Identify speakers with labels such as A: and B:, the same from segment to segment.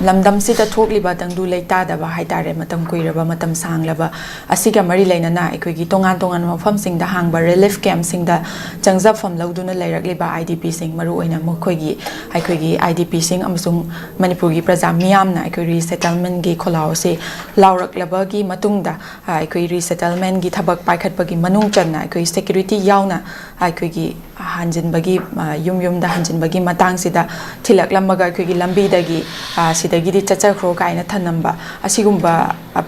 A: lamdam sida thokliba tangdu leitadaba haitare matam kuiraba matam sanglaba asiga mari leinana ekhoi tongan tongan mafam singda hangba relief camp singda changjap fam lauduna leirakliba IDP sing maru oina mokhoi gi IDP sing amasung manipur gi praja miyamna ekhoi resettlement gi kholao se lauraklaba gi matungda ekhoi resettlement gi thabak paikhatpa gi manung channa ekhoi security yauna ekhoi gi hanjin bagi yum da hanjin bagi matang sida thilak lamaga ekhoi gi lambi dagi sidagi di chachakro kaina thanamba asigumba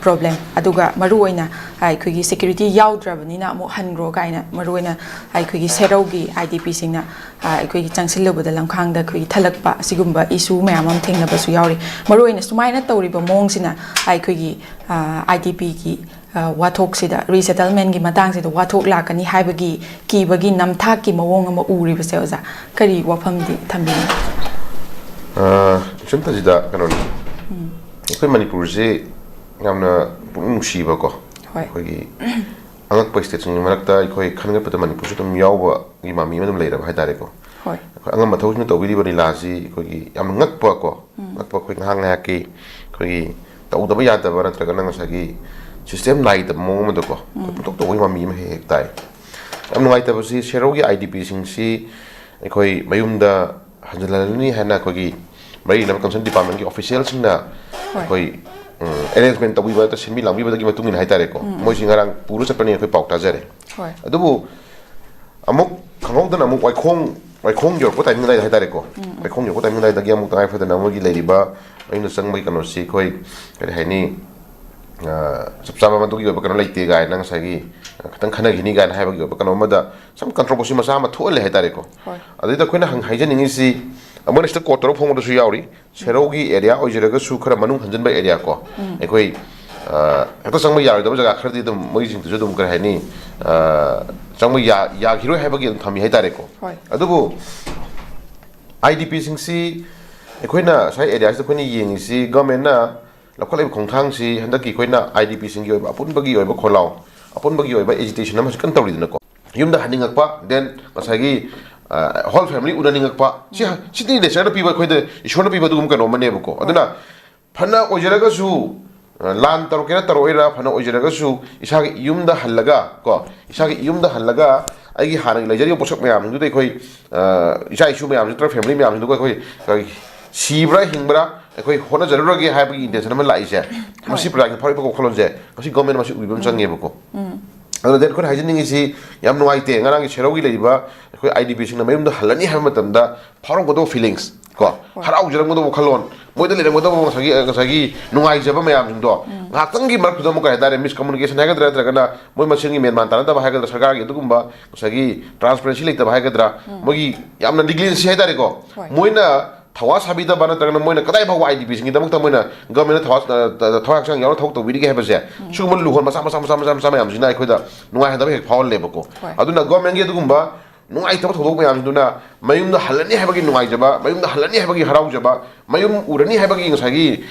A: problem aduga maru oina ekhoi gi security yaudra mo hangro kaina maru oina ekhoi gi seraugi IDP singna ekhoi gi changsilubada lamkhangda ekhoi thalakpa asigumba issue mayamam thengna su yauri maru oina sumaina tawriba mongsina ekhoi gi IDP gi wathok sida resettlement gi matang sida wathok lakani haibagi kibagi namthak ki mawong ama uri base oza kari wafam di thambi
B: chumta jida kanoni ekhoi manipur se ngamna pung shiba ko ekhoi gi angak pa state sing marakta ekhoi khanga pata manipur tum yawba gi mami madum leira hai tare ko hoi angam mathau ni tawiri bani laji ekhoi gi yam ngak pa ko khoi hang ha ki ekhoi gi tau daba ya daba natra kana ngasagi system lai the mom the ko tok to ma mi ma he tai am no ai ta si shero gi IDP sing si ekhoi mayum da hanjalani hana ko gi mai nam concern department gi official sing na ekhoi arrangement ta wiba ta simi lambi ba gi matung ni hai tare ko moi sing arang puru chapani ekhoi pauk ta jare adubu amuk khangong da amuk wai khong yor ko ta mi lai hai tare ko wai khong yor ko ta mi lai da gi amuk ta ai fa da nam gi lai ba aina sang mai kano si khoi kare hai ni subsama mantu gi bakana leite ga nang sagi katang khana gini ga hai bagi bakana mada sam controversy masa ma thole hai tare ko adida khoina hang haija ningi si amon sta kotoro phong da su yauri serogi area ojira ga su khara manung hanjan ba area ko ekhoi eto sang ma yar da jaga khardi dum moi jing tu dum kar hai ni sang ma ya hero hai bagi thami hai tare ko adubu IDP sing si ekhoina sai area sa khoini yeng si government na lakolai khongthang si handaki khoina IDP sing gi oiba apun bagi oiba kholau apun bagi oiba agitation am kan tawri dina ko yumda haningak pa then masagi whole family unaningak pa si ni de sara piba khoide ishona piba dum kan omane ko aduna phana ojeraga su lan tarokera taroira phana ojeraga su isagi yumda hallaga ko isagi yumda hallaga aigi hanang lejari posak mayam du dei khoi isa issue mayam tra family mayam du khoi sibra hingbra ekhoi hona jarura ge hai bagi intention ma lai je masi pra ge phari ko kholon je masi government masi ubim change bako adu den ko haijening si yam noi te ngarang ge cherogi leiba ekhoi IDP sing na mayum da halani ha matam da pharo go feelings ko harau jarang go khalon moi da le mo da mo sagi nungai jaba mayam jing do ngatang gi mar khu da mo ka dare miscommunication ha ga dra kana moi masin gi men man tan da ba ha ga sarkar gi dugumba sagi transparency leita ba ha ga dra mo gi yamna negligence ha dare ko moi na Tawas habida bana tagna moina kadai ba IDP sing da mukta moina government thawak sang yaw thok to widi ge hebase sugumon luhon masa yam jina khoida nungai hada be phawal le bako aduna government ge dugumba nungai ta thodok yam duna mayum da halani habagi nungai jaba mayum da halani habagi harau jaba mayum urani habagi ngasagi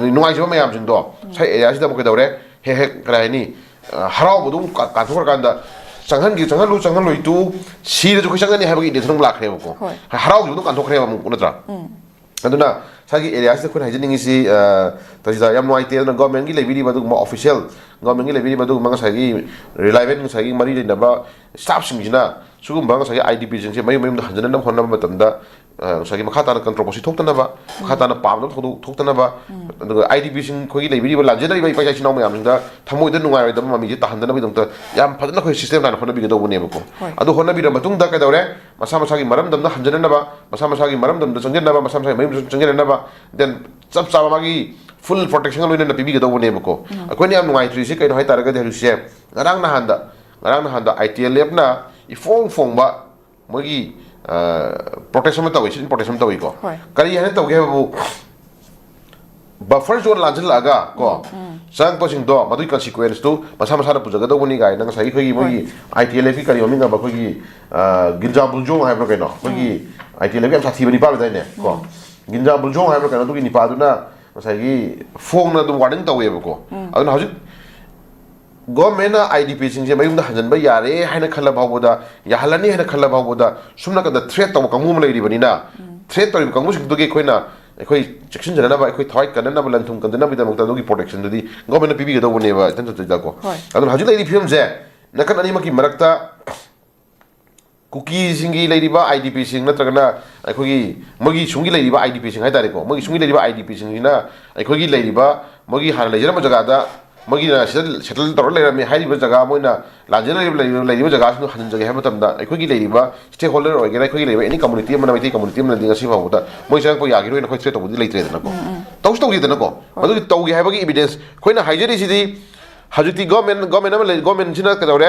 B: nungai jaba mayam jing do sai area sida mo ke dawre he krai ni harau budum ka thor kanda Changan lu itu si itu kisah ni habagi dia senang lakre bako. Harau juga tu kan thokre bamu unatra. Aduna sagi area sida khun hajin ngisi tajida yam no ite na government gi lebiri badu ma official government gi lebiri badu manga sagi reliable sagi mari le naba staff singina sugum banga sagi IDP jing se mai da hanjana nam honna matamda sagi makhata na controversy thokta ba makhata na pam thokta ba IDP sing khoi gi lebiri ba lanjena ba paisa sinau mayam da thamoi da nungai da mami ji tahandana bi dongta yam phadana khoi system na honna bi ga do bune bako adu honna bi da matung da ka dawre masa gi maram dam da hanjana ba masa gi maram dam da changjena ba masa mai changjena ba then sab sab magi full protection lo na pibi ga do bune bako akoi ni am nungai tri se kai no hai tar ga de se ngarang na handa ITL na ifong ba mogi protection ta wisi protection ta wi ko kari hane ta ge bu buffer zone lanjil laga ko sang posing do madui consequence to masa na pujaga do buni gai nang sai khoi mogi ITL fi kari ominga ba khoi ginja buljong hai bro kai no mogi ITL fi am sathi bani pa ba dai ne ko ginja buljong hai bro kai no to gi ni pa du na sai gi phone na du warning ta we ba ko adun haju government IDP sing je mayum da hanjan ba yare haina khala bawboda ya halani haina khala bawboda sumna ka da threat to kamu mlai ri bani na threat to kamu sing to ge khoina ꯑꯩꯈꯣꯏ ꯆꯦꯛꯁꯤꯟꯖꯅꯕ ꯑꯩꯈꯣꯏ ꯊꯋꯥꯏ ꯀꯟꯅꯅꯕ ꯂꯟ ꯊꯨꯝ ꯀꯟꯗꯅꯕꯒꯤꯗꯃꯛꯇ ꯑꯗꯨꯒꯤ ꯄ꯭ꯔꯣꯇꯦꯛꯁꯟꯗꯨꯗꯤ ꯒꯣꯔꯃꯦꯟꯅ ꯄꯤꯕꯤꯒꯗꯧꯕꯅꯦꯕ ꯏꯊꯟꯇꯗꯀꯣ ꯑꯗꯨꯅ ꯍꯧꯖꯤꯛ ꯂꯩꯔꯤꯕ ꯐꯤꯕꯝꯁꯦ ꯅꯥꯀꯟ ꯑꯅꯤꯃꯛꯀꯤ ꯃꯔꯛꯇ ꯀꯨꯀꯤꯁꯤꯡꯒꯤ ꯂꯩꯔꯤꯕ IDPꯁꯤꯡ ꯅꯠꯇ꯭ꯔꯒꯅ ꯑꯩꯈꯣꯏꯒꯤ ꯃꯣꯏꯒꯤ ꯁꯨꯡꯒꯤ ꯂꯩꯔꯤꯕ IDPꯁꯤꯡ ꯍꯥꯏꯇꯥꯔꯦꯀꯣ ꯃꯣꯏꯒꯤ ꯁꯨꯡꯒꯤ ꯂꯩꯔꯤꯕ IDPꯁꯤꯡꯁꯤꯅ ꯑꯩꯈꯣꯏꯒꯤ ꯂꯩꯔꯤꯕ ꯃꯣꯏꯒꯤ ꯍꯥꯟꯅ ꯂꯩꯖꯔꯝꯕ ꯖꯒꯥꯗ ꯃꯣꯏꯒꯤꯅ ꯁꯤꯗ ꯁꯦꯇꯜ ꯇꯧꯔ ꯂꯩꯔꯝꯃꯤ ꯍꯥꯏꯔꯤꯕ ꯖꯒꯥ ꯃꯣꯏꯅ ꯂꯩꯔꯤꯕ ꯖꯒꯥꯁꯤꯡꯗꯨ ꯍꯟꯖꯤꯟꯖꯒꯦ ꯍꯥꯏꯕ ꯃꯇꯝꯗ ꯑꯩꯈꯣꯏꯒꯤ ꯂꯩꯔꯤꯕ ꯁ꯭ꯇꯦꯛ ꯍꯣꯜꯗꯔ ꯑꯣꯏꯒꯦꯔꯥ ꯑꯩꯈꯣꯏꯒꯤ ꯂꯩꯔꯤꯕ ꯑꯦꯅꯤ ꯀꯝꯃꯨꯅꯤꯇꯤ ꯑꯃꯅ ꯃꯩꯇꯩ ꯀꯝꯃꯨꯅꯤꯇꯤ ꯑꯃꯅꯗꯤ ꯉꯁꯤ ꯐꯥꯎꯕꯗ ꯃꯣꯏ ꯆꯪꯉꯛꯄ ꯌꯥꯈꯤꯔꯣꯏꯅ ꯑꯩꯈꯣꯏ ꯊ꯭ꯔꯦꯠ ꯇꯧꯕꯗꯤ ꯂꯩꯇ꯭ꯔꯦꯗꯅꯀꯣ ꯇꯧꯁꯨ ꯇꯧꯗꯦꯗꯅꯀꯣ ꯃꯗꯨꯒꯤ ꯇꯧꯒꯦ ꯍꯥꯏꯕꯒꯤ ꯏꯕꯤꯗꯦꯟꯁ ꯑꯩꯈꯣꯏꯅ ꯍꯥꯏꯖꯔꯤꯁꯤꯗꯤ ꯍꯧꯖꯤꯛꯇꯤ ꯒꯣꯔꯃꯦꯟꯁꯤꯅ ꯀꯩꯗꯧꯔꯦ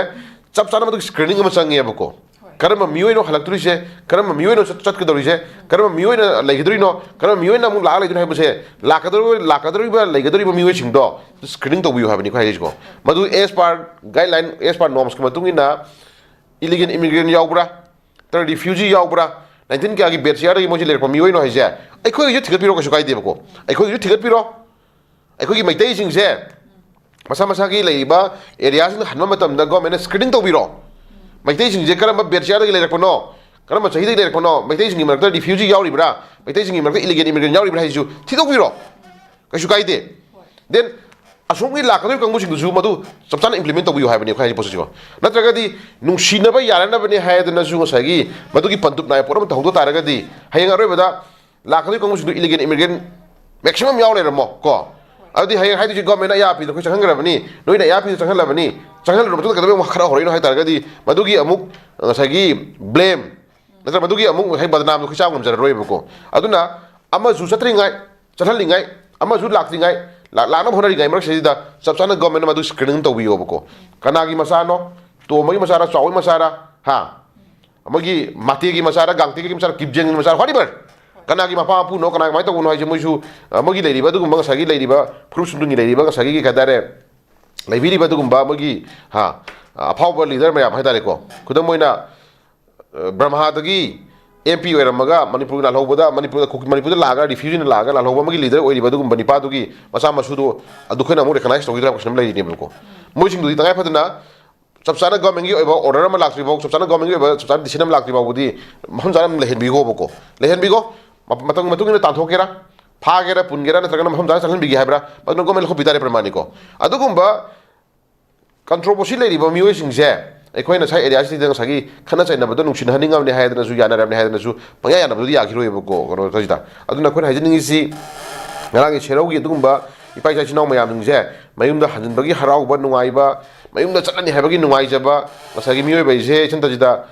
B: ꯆꯞ ꯆꯥꯅ ꯃꯗꯨꯒꯤ ꯁ꯭ꯀ꯭ꯔꯤꯅꯤꯡ ꯑꯃ ꯆꯪꯉꯦꯕꯀꯣ karena miyoino halakturise karena miyoino chat kedorise karena miyoino legidrino karena miyoino amuk la legidrino habuse lakadori ba legidori ba miyoy singdo screening to biyu habani ko hayisko madu as per guideline as per norms kuma tungina illegal immigrant yaubra ter refugee yaubra 19 kya gi bet siara gi moji lerko miyoino haise aiko gi thigat piro ko sukai debako aiko gi thigat piro aiko gi maitai singse masa masa gi leiba area sing hanma matamda government screening to biro maitai sing je karamba bersiara gi lerakpono karamba chahi de lerakpono maitai sing gi marakta refugee yauribra maitai sing gi marakta illegal immigrant yauribra haisu thidok biro kaisu kaide then asumgi lakadoi kangbu sing du madu chapchana implement to biyu haibani khai position natraga di nungsinaba yarana bani haidana su ngosagi madu gi pantup na poram tawdo taraga di hayang aroi bada lakadoi kangbu sing du illegal immigrant maximum yaure ramo ko adi hayang haidu government ya pi ko changrabani noina ya pi changrabani changal ro ka dabe khara horino hai targadi madugi amuk sagi blame natra madugi amuk hai badnam ko chawam jar roi bako aduna ama ju satringai chathalingai ama ju lakringai lakna honari gai marak sida sabsana government madu screening to biyo bako kanagi masano to magi masara chawi masara ha amagi mati gi masara gangti gi masara kibjeng gi masara haribar kanagi mapa pu no kanagi mai to no hai musu amagi leiriba du gumba sagi leiriba frusungi leiriba sagi gi kadare laibiri badugumba magi ha afawba leader mayam haidare ko kudam moina brahmadagi MP oiramaga manipur la lobada manipur laga refugee na laga la loba magi leader oiri badugumba nipadugi masa masudo adukhena mo recognize togira question lai ne ko moi sing du tangai phadna sabsana government gi oiba order ma lakri bok sabsana government gi oiba sabsana decision ma lakri bok budi maham janam lehen bigo boko lehen bigo matang ina tanthokera phagera pungera na tragana maham janam bigi habra badno government ko bidare pramaniko adugumba controversy leiriba miyoy singse aikoina sai area sidi sagi khana chaina bado nungsin haninga ne haidana su yana rabne haidana su pangya yana bado yakiroi bako kono tajita aduna khoi hajiningi si ngarang cheraugi adugumba ipai chai chinau mayam ningse mayumda hanjinbagi harauba nungaiba mayumda chatani habagi nungaijaba masagi miyoy baise chantajita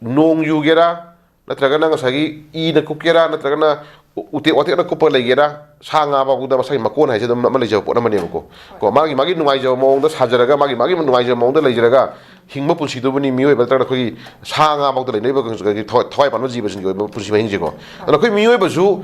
B: nong yugera natragana ngasagi I na kupkera natragana ute ote na kupa legera sanga ba guda masai makon haise dam ma lejaw po na mane ko ko magi nungai jaw mong da sajaraga magi nungai jaw mong da lejaraga hingma punsi do bani miyoy ba tra khoi sanga ba da nei ba thoi pan ji ba sin go punsi ba hinje ko ana khoi miyoy ba su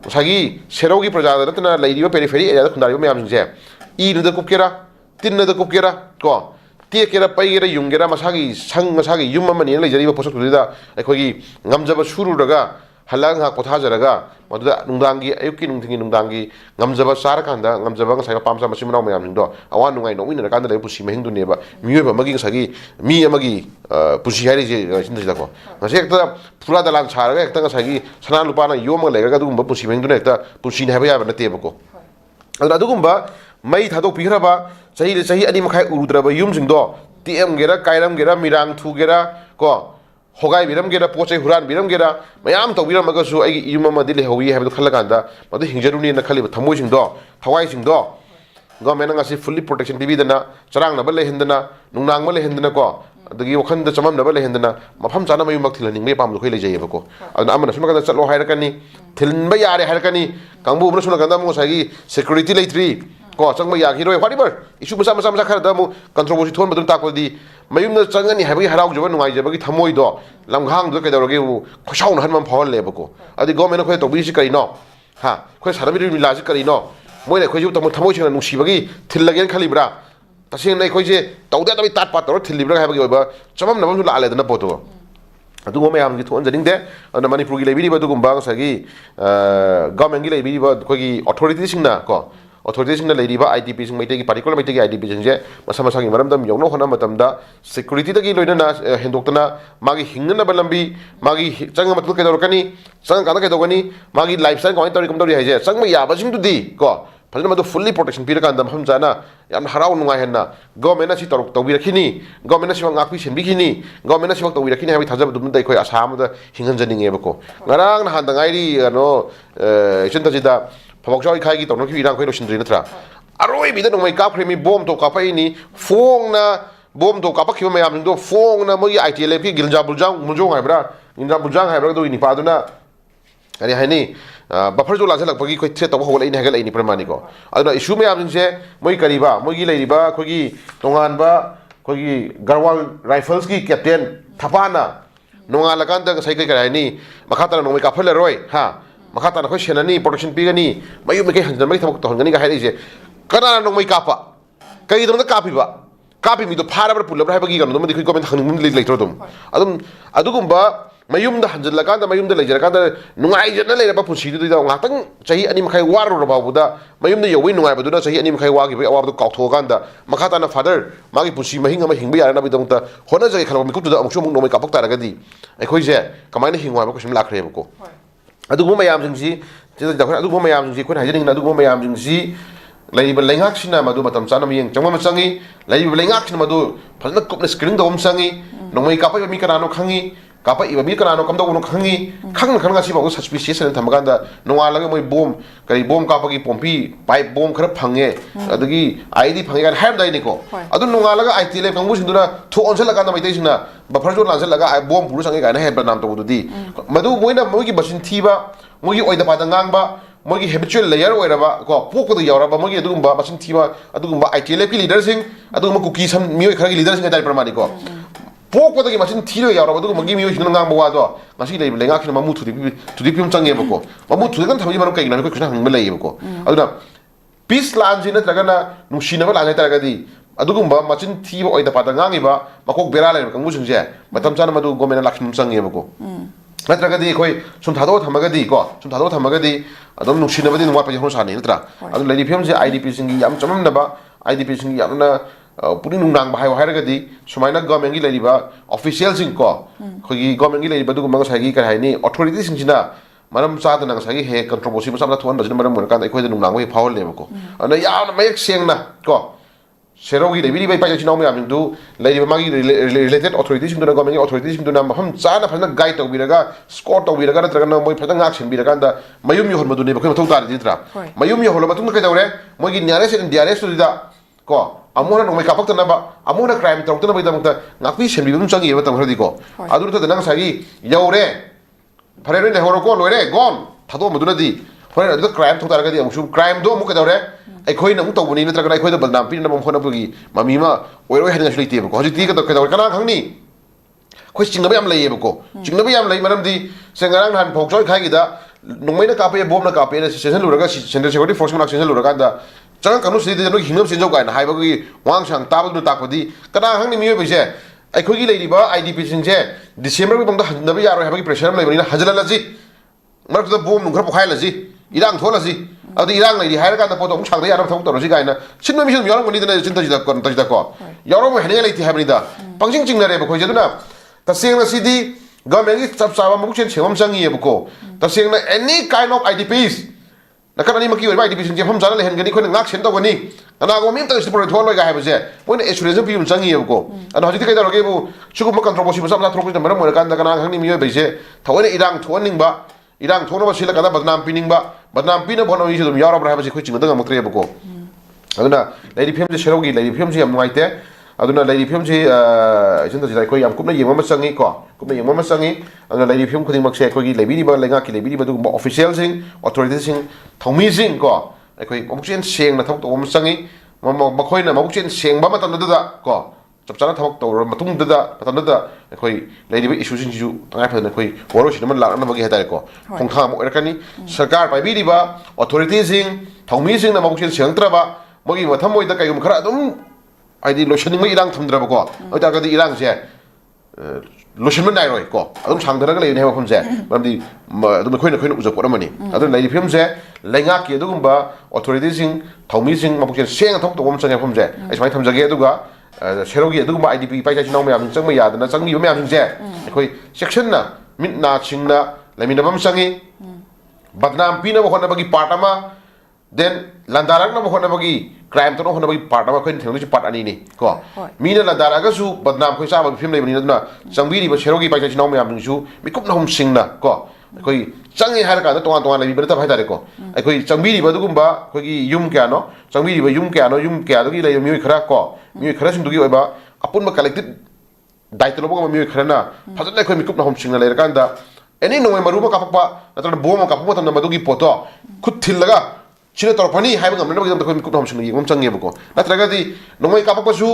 B: sagi serogi praja da na leiriba periphery area da khundari mayam je I na da kupkera tin na da kupkera ko tie kera paigera yungera masagi sang masagi yum amani lejari ba posok da khoi ngamjaba shuru daga halang ha kotha jaraga maduda nungdangi ayuki nungthingi nungdangi ngamjaba sar kanda ngamjaba ngasai pamsa masimnaw mayam jingdo awan nungai no wina kanda le pusi mehindu neba miyoba magi sagi mi amagi pusi hari je sinda ko ngase ekta pura dalan charaga ekta ngasagi sana lupa na yoma lega du gumba pusi mehindu ekta pusi ne haba ya na teba ko adra du gumba mai thadok pihraba sahi ani makhai urudraba yum jingdo tm gera kairam gera mirang thu gera ko hogai biram gera pochai huran biram gera mayam to biram magasu ai yuma madile howi habdu khalaganda madu hingjaruni na khaliba thamoi singdo thawai singdo government ngasi fully protection bibidana charang na bale hindana nungnang male hindana ko adagi wakhan da chamam na bale hindana mafam chana mayum mak thilaning me pam lo khoi lejai bako adna amana suna kada chalo hairakani thilba yare hairakani kangbu umna suna kada mo sagi security leitri ko changma yakiroi whatever issue masa khara da mu controversy thon badun takodi mayumna changani habagi harau joba nungai jabagi thamoi do lamghang do kedawrage khosaun hanmam phawal lebako adi government khoi to bisi kari no ha khoi sarabiri milaji kari no moine khoi ju thamoi chena nungsibagi thillagen khalibra tasing nai khoi je tawda tabi tat pat tor thillibra habagi oba chamam namam la ale dana poto adu ngome am gi thon janing de ana manipur gi lebiri ba du gumbang sagi government gi lebiri ba khoi gi authority singna ko authorities na leiriba IDP sing maitegi particular maitegi IDP sing je masa masa gi maramdam yongno khona matamda security dagi loina hendoktana magi hingna balambi magi changa matul ke dorkani changa kana ke dogani magi lifestyle ko tori kamdori haije changma yaba sing dudi ko फजन मदु fully protection पीरकान दम हम जाना याम हराव नुंगाय हेन्ना government ना सि तरुक तौबिरखिनी government ना सिवा ngakpi senbikini गवर्नमेंट ना सिवा तौबिरखिनी हाबि थाजब दुम दै खय आसाम दा हिंगन जनिंगेबको ngarang na han dangairi ano इचन तजिदा फबकजoi khai gi तौनखि इरां खय लोसिनद्रि नत्रा aroi bi da nongmai ka फ्रेमी बम तो काpai ni फोंग ना बम तो कापखिबा मयाम दो फोंग ना मोगी आईटीएल की गिलजा बुलजांग मुजोंग हाइब्रा गिलजा बुलजांग हाइब्रा दो इनि पादुना अरे हाइनी बफर जो लासे लगपगी कोई थ्रेट तब होगल इन हेगल इन प्रमाणी को अदुना इशू में आबिन से मोई करीबा मोगी लेरिबा खोगी तोंगानबा खोगी गरवाल राइफल्स की कैप्टन थपाना नोंगा लकान तक सही के कराइनी मखाता नोंमै काफल रोय हा मखाता न खोई सेनानी प्रोटेक्शन पीगनी मयु में के हंजन में थमक तहंगनी का हाइसे कना नोंमै कापा कई दम कापीबा कापी मी तो फारबर पुलबर हाइबगी गनो दम दिखै कमेंट हंगनि लेइत्रो दम अदुगुम्बा mayumda hanjalakanda mayumda lejarakanda nungaijana leiraba punsidu da ngatang chahi ani makai waru rababuda mayumda yowi nungai baduna chahi ani makai wagi be awabdu kauthoganda makhata na father magi punsi mahinga ma hingba yarana bidongta hona jagi khalwa mikutu da amchu mung nomai kapak taragadi ekhoi je kamaina hingwa ba kusim lakhre bako adu mo mayam jingsi adu mo mayam jingsi khoi hajining adu mo mayam jingsi laiba lengak sina madu matam chana miyeng changma changi laiba lengak sina madu phajna kopna screen da changi nomai kapai mi kanano khangi कापा इबा मी कनानो कमदो उनो खंगी खंग खंगा सिबा को suspicious ने थमगांदा नोंगालगा मोय बम करी बम कापगी पोंपी pipe bomb खर fungi अदगी ID fungi गान हाम दाइनिको अदु नोंगालगा आईटीले कंगु सिंदुना थो ओनसलगा ना मैतैसिना बफर जो लांसलगा बम पुरु संगे गान हेब नाम तो दुदी मदु मोयना मोगी बसिन थीबा मोगी ओइदा पादा ngang मोगी हैबिचुअल लेयर ओइरबा को पोको यावरबा मोगी अदुगुम्बा बसिन थीबा अदुगुम्बा आईटीले की लीडर सिंग अदुगुम्बा कुकी सम मियोय खरगी लीडर सिंग दाइ प्रमाणिको पोकोदगी मसिन थीरो यावरबा अदुगुम्बा गी मियोय सिंग ngang बवा दो ngasi lei lenga khina mamu thudi pim change bako mamu thudi kan thamji maru kai na ko khina hang lei bako aduna peace lan jina tragana nushina ba lan taragadi adugumba machin thi ba oida pada ngangi ba makok bera lai kangbu singje matam chana madu gomena lakshmi change bako natragadi khoi sum thado thamagadi ko sum thado thamagadi adum nushina ba di nuwa pa jong sani natra adu lei pim je idp singi yam chamam na ba idp singi yam na Puri नुंगनांग बाहाय हायरगदी सुमाइना government की लेरिबा official सिंग को खोगी government की लेरिबा दुगु मंग सागी करायनी authority सिंगसिना मरम साद नंग सागी हे controversy मसाम थोन रजन मरम मुरकान एखोय नुंगनांग वे फावल लेबको अन यान मयक सेंगना को सेरोगी लेबिरी बाय पाइ चिनाव म्याम दु लेरिबा मागी रिलेटेड अथॉरिटी सिंग दुना गवर्नमेंट अथॉरिटी सिंग दुना हम चाना फजना गाइड तौबिरगा स्कोर तौबिरगा नत्रगना मोय फजना ngak सिनबिरगांदा मयुम योहर मदुने बखै मथौ तारि दित्रा मयुम योहर मतुंग कैदौरे मोगी नियरेस्ट एंड डियरेस्ट दुदा को अमोना नोंमै कापक्तनाबा अमोना क्राइम तौक्तनाबा दमक्ता ngakpi senbibum changi eba tamhradi ko adu ta nang sagi yaure phare ne horo ko loire gon thado maduna di phare adu crime thota ragadi amshu crime do mu kadore aikhoi na mu tawbuni natra kana aikhoi da badnam pin na mom khona bugi mami ma oiroi hadina shliti ko hoji ti ka kadore kana khangni khoi chingna yam lei ko chingna yam lei maram di sengarang han phokjoi khai gi da nongmai na kape bom na kape na session luraga center security force na session luraga da चंग कनु सिदे no हिंगम सिंजौ गायना हाइबगी वांग सांग ताबदु तापदि कना हंगनि मियो बैसे आइखोगी लेरिबा IDP सिंजे December बि बंदा हनबि यारो हाइबगी pressure म लेबनि हजललाजि मरक the बोम नुखर पखायलाजि इरांग थोलाजि अदि इरांग लेरि हायर का फोटो मु सांगदे यारो थौ तरोसि गायना सिनम मिसन यारो गनि दना चिंता जिदा कोन तजिदा को यारो म हने लेति हाइबनि दा पंजिंग चिंगनरे बखोय जदुना तसेंगना सिदि गवर्नमेंट की सब साबा मुकुचेन सेवम संगी बको तसेंगना any kind of IDPs nakani maki oi IDP sing jefam jana lehen gani khoi ngak sen to gani ana go mim ta sport thol loi ga habu je moi ne assurance bi um changi ko ana hojiti kai da roge bu chuku ma controversy ba samla throku da maram mo kan da kana khangni mi oi beise thawai irang thoning ba irang thono ba sila kada badnam pining ba badnam pina bono yi dum yara bra ha ba khoi ching da ngam tre ko aduna lady film je sherogi lady film je am ngaite aduna lady film je jinda jai khoi am kupna yema ma changi ko kupna yema ma changi aduna lady film khuding mak se khoi gi lebi ba lenga ki lebi ba du official sing authority sing thomi sing ko khoi mokchen seng na thok to om changi ma khoi na mokchen seng ba ma tan da ko chap chana thok to matung da patam da khoi lady ba issue sing ju tangai pha na khoi woro shi man la na ba gi ha dai ko khong kha mo erakani sarkar pai bi ba authority sing thomi sing na mokchen seng tra ba mogi ma thamoi da kai gum khara dum आइदि लोशनिंग में इरांग थमद्रब को अतागदि इरांग से lotion में नाइरोय को अदुम सांगदरग लेने हे मफम से मरदि अदुम खोइन खोइन उजप रमनी अदुम लाइदि film से ꯂꯩꯉꯥꯛꯀꯤ ꯑꯗꯨꯒꯨꯝꯕ ꯑꯣꯊꯣꯔꯤꯇꯤꯁꯤꯡ ꯊꯧꯃꯤꯁꯤꯡ ꯃꯄꯨꯛꯆꯦꯜ ꯁꯦꯡꯅ ꯊꯕꯛ ꯇꯧꯕ ꯑꯃ ꯆꯪꯉꯦ ꯃꯐꯝꯁꯦ ꯑꯩ ꯁꯨꯃꯥꯏꯅ ꯊꯝꯖꯒꯦ ꯑꯗꯨꯒ ꯁꯦꯔꯧꯒꯤ ꯑꯗꯨꯒꯨꯝꯕ IDP ꯏꯄꯥ ꯏꯆꯥ ꯏꯅꯥꯎ ꯃꯌꯥꯝꯁꯤꯡ ꯆꯪꯕ ꯌꯥꯗꯅ ꯆꯪꯉꯤꯕ ꯃꯌꯥꯝꯁꯤꯡꯁꯦ ꯑꯩꯈꯣꯏ ꯆꯦꯛꯁꯤꯟꯅ ꯃꯤꯠ ꯅꯥ ꯁꯤꯡꯅ ꯂꯩꯃꯤꯟꯅꯕ ꯑꯃ ꯆꯪꯉꯤ ꯕꯗꯅꯥꯝ ꯄꯤꯅꯕ ꯍꯣꯠꯅꯕꯒꯤ ꯄꯥꯔꯠ ꯑꯃ ꯗꯦꯟ ꯂꯥꯟꯗꯥꯔꯛꯅꯕ ꯍꯣꯠꯅꯕꯒꯤ ꯀ꯭ꯔꯥꯏꯝ ꯇꯧꯅꯕ ꯍꯣꯠꯅꯕꯒꯤ ꯄꯥꯔꯠ ꯑꯃ ꯑꯩꯈꯣꯏꯅ ꯊꯦꯡꯅꯗꯣꯏꯁꯤ ꯄꯥꯔꯠ ꯑꯅꯤꯅꯤ ꯀꯣ ꯃꯤꯅ ꯂꯥꯟꯗꯥꯔꯛꯑꯒꯁꯨ ꯕꯗꯅꯥꯝ ꯑꯩꯈꯣꯏ ꯆꯥꯕꯒꯤ ꯐꯤꯕꯝ ꯂꯩꯕꯅꯤꯅ ꯑꯗꯨꯅ ꯆꯪꯕꯤꯔꯤꯕ ꯁꯦꯔꯧꯒꯤ ꯏꯄꯥ ꯏꯆꯥ ꯏꯅꯥꯎ ꯃꯌꯥꯝꯁꯤꯡꯁꯨ ꯃꯤꯀꯨꯞ ꯅꯍꯨꯝ ꯁꯤꯡꯅ ꯀꯣ ꯑꯩꯈꯣꯏ ꯆꯪꯉꯦ ꯍꯥꯏꯔ ꯀꯥꯟꯗ ꯇꯣꯉꯥꯟ ꯇꯣꯉꯥꯟ ꯂꯩꯕꯤꯕ ꯅꯠꯇꯕ ꯍꯥꯏꯇꯥꯔꯦꯀꯣ ꯑꯩꯈꯣꯏ ꯆꯪꯕꯤꯔꯤꯕ ꯑꯗꯨꯒꯨꯝꯕ ꯑꯩꯈꯣꯏꯒꯤ ꯌꯨꯝ ꯀꯌꯥꯅꯣ ꯆꯪꯕꯤꯔꯤꯕ ꯌꯨꯝ ꯀꯌꯥꯅꯣ ꯌꯨꯝ ꯀꯌꯥꯗꯒꯤ ꯂꯩꯕ ꯃꯤꯑꯣꯏ ꯈꯔ ꯀꯣ ꯃꯤꯑꯣꯏ ꯈꯔꯁꯤꯡꯗꯨꯒꯤ ꯑꯣꯏꯕ ꯑꯄꯨꯟꯕ ꯀꯂꯦꯛꯇꯤꯚ ꯗꯥꯏꯇ ꯂꯧꯕ ꯉꯝꯕ ꯃꯤꯑꯣꯏ ꯈꯔꯅ ꯐꯖꯅ ꯑꯩꯈꯣꯏ ꯃꯤꯀꯨꯞ ꯅꯍꯨꯝ ꯁꯤꯡꯅ ꯂꯩꯔꯀꯥꯟꯗ ꯑꯦꯅꯤ ꯅꯣꯡꯃꯩ ꯃꯔꯨ ꯑꯃ ꯀꯥꯞꯄꯛꯄ ꯅꯠꯇ꯭ꯔꯒ ꯕꯣꯝ ꯑꯃ ꯀꯥꯞꯄꯛꯄ ꯃꯇꯝꯗ ꯃꯗꯨꯒꯤ ꯄꯣꯠꯇꯣ ꯈꯨꯠ ꯊꯤꯜꯂꯒ ꯁꯤꯅ ꯇꯧꯔꯛꯄꯅꯤ ꯍꯥꯏꯕ ꯉꯝꯅꯕꯒꯤꯗꯃꯛꯇ ꯑꯩꯈꯣꯏ ꯃꯤꯀꯨꯞ ꯅꯍꯨꯝ ꯁꯤꯡꯅ ꯌꯦꯡꯕ ꯑꯃ ꯆꯪꯉꯦꯕꯀꯣ ꯅꯠꯇ꯭ꯔꯒꯗꯤ ꯅꯣꯡꯃꯩ ꯀꯥꯞꯄꯛꯄꯁꯨ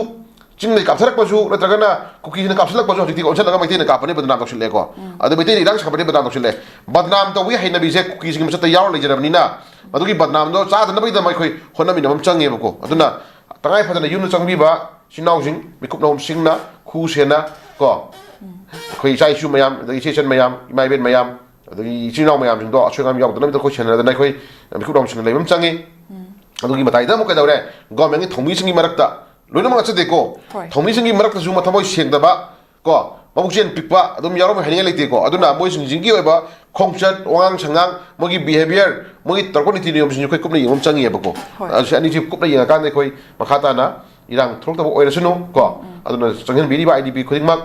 B: ꯆꯤꯡꯗꯩ ꯀꯥꯞꯊꯔꯛꯄꯁꯨ ꯅꯠꯇ꯭ꯔꯒꯅ ꯀꯨꯀꯤꯁꯤꯅ ꯀꯥꯞꯁꯤꯜꯂꯛꯄꯁꯨ ꯍꯧꯖꯤꯛꯇꯤ ꯑꯣꯟꯁꯤꯜꯂꯒ ꯃꯩꯇꯩꯅ ꯀꯥꯞꯄꯅꯤ ꯕꯗꯅꯥꯝ ꯇꯧꯁꯤꯜꯂꯛꯑꯦꯀꯣ ꯑꯗꯨ ꯃꯩꯇꯩꯅ ꯏꯔꯥꯡ ꯁꯥꯕꯅꯤ ꯕꯗꯅꯥꯝ ꯇꯧꯁꯤꯜꯂꯦ ꯕꯗꯅꯥꯝ ꯇꯧꯕꯒꯤ ꯍꯩꯅꯕꯤꯁꯦ ꯀꯨꯀꯤꯁꯤꯡꯒꯤ ꯃꯆꯠꯇ ꯌꯥꯎꯔ ꯂꯩꯖꯔꯕꯅꯤꯅ ꯃꯗꯨꯒꯤ ꯕꯗꯅꯥꯝꯗꯣ ꯆꯥꯗꯅꯕꯒꯤꯗꯃꯛ ꯑꯩꯈꯣꯏ ꯍꯣꯠꯅꯃꯤꯟꯅꯕ ꯑꯃ ꯆꯪꯉꯦꯕꯀꯣ ꯑꯗꯨꯅ ꯇꯉꯥꯏ ꯐꯗꯅ ꯌꯨꯝꯗ ꯆꯪꯕꯤꯕ ꯏꯆꯤꯜ ꯏꯅꯥꯎꯁꯤꯡ ꯃꯤꯀꯨꯞ ꯅꯍꯨꯝ ꯁꯤꯡꯅ ꯈꯨ ꯁꯦꯟꯅ ꯀꯣ ꯑꯩꯈꯣꯏ ꯏꯆꯥ ꯏꯁꯨ ꯃꯌꯥꯝ ꯑꯗꯒꯤ ꯏꯆꯦ ꯏꯆꯟ ꯃꯌꯥꯝ ꯏꯃꯥ ꯏꯕꯦꯟ ꯃꯌꯥꯝ ꯑꯗꯒꯤ ꯏꯆꯤꯜ ꯏꯅꯥꯎ ꯃꯌꯥꯝꯁꯤꯡꯗꯣ ꯑꯁꯣꯏ ꯑꯉꯥꯝ ꯌꯥꯎꯗꯅꯕꯗ ꯑꯩꯈꯣꯏ ꯁꯦꯟꯅꯗꯅ ꯑꯩꯈꯣꯏ ꯃꯤꯀꯨꯞ ꯅꯍꯨꯝ ꯁꯤꯡꯅ ꯂꯩꯕ ꯑꯃ ꯆꯪꯉꯤ ꯑꯗꯨꯒꯤ ꯃꯇꯥꯏꯗ ꯑꯃꯨꯛ ꯀꯩꯗꯧꯔꯦ ꯒꯣꯔꯃꯦꯟꯒꯤ ꯊꯧꯃꯤꯁꯤꯡꯒꯤ ꯃꯔꯛꯇ ꯂꯣꯏꯅꯃꯛ ꯅꯠꯆꯗꯦꯀꯣ ꯊꯧꯃꯤꯁꯤꯡꯒꯤ ꯃꯔꯛꯇꯁꯨ ꯃꯊꯃꯣꯏ ꯁꯦꯡꯗꯕ ꯀꯣ ꯃꯕꯨꯛꯆꯦꯜ ꯄꯤꯛꯄ ꯑꯗꯨꯝ ꯌꯥꯎꯔꯝꯃꯤ ꯍꯥꯏꯅꯤꯡꯉꯥꯏ ꯂꯩꯇꯦꯀꯣ ꯑꯗꯨꯅ ꯃꯣꯏꯁꯤꯡꯁꯤꯒꯤ ꯑꯣꯏꯕ ꯈꯣꯡꯆꯠ ꯋꯥꯉꯥꯡ ꯁꯉꯥꯡ ꯃꯣꯏꯒꯤ ꯕꯤꯍꯦꯕꯤꯌꯔ ꯃꯣꯏꯒꯤ ꯇꯧꯔꯛꯄ ꯅꯤꯇꯤ ꯅꯤꯌꯣꯝꯁꯤꯡꯁꯦ ꯑꯩꯈꯣꯏ ꯀꯨꯞꯅ ꯌꯦꯡꯕ ꯑꯃ ꯆꯪꯉꯦꯕꯀꯣ ꯑꯁꯤ ꯑꯅꯤꯁꯤ ꯀꯨꯞꯅ ꯌꯦꯡꯉꯀꯥꯟꯗ ꯑꯩꯈꯣꯏ ꯃꯈꯥ ꯇꯥꯅ ꯏꯔꯥꯡ ꯊꯣꯛꯂꯛꯇꯕ ꯑꯣꯏꯔꯁꯅꯨ ꯀꯣ ꯑꯗꯨꯅ ꯆꯪꯁꯤꯟꯕꯤꯔꯤꯕ IDP ꯈꯨꯗꯤꯡꯃꯛ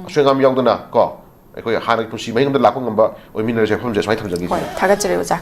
B: ꯑꯁꯣꯏ ꯑꯉꯥꯝ ꯌꯥꯎꯗꯅ ꯀꯣ ꯑꯩꯈꯣꯏ ꯍꯥꯟꯅꯒꯤ ꯄꯨꯟꯁꯤ ꯃꯍꯤꯡꯗ ꯂꯥꯛꯄ ꯉꯝꯕ ꯑꯣꯏꯃꯤꯟꯅꯔꯁꯦ ꯃꯐꯝꯁꯦ ꯁꯨꯃꯥꯏꯅ ꯊꯝꯖꯒꯦ
A: ꯊꯥꯒꯠꯆꯔꯤ ꯑꯣꯖꯥ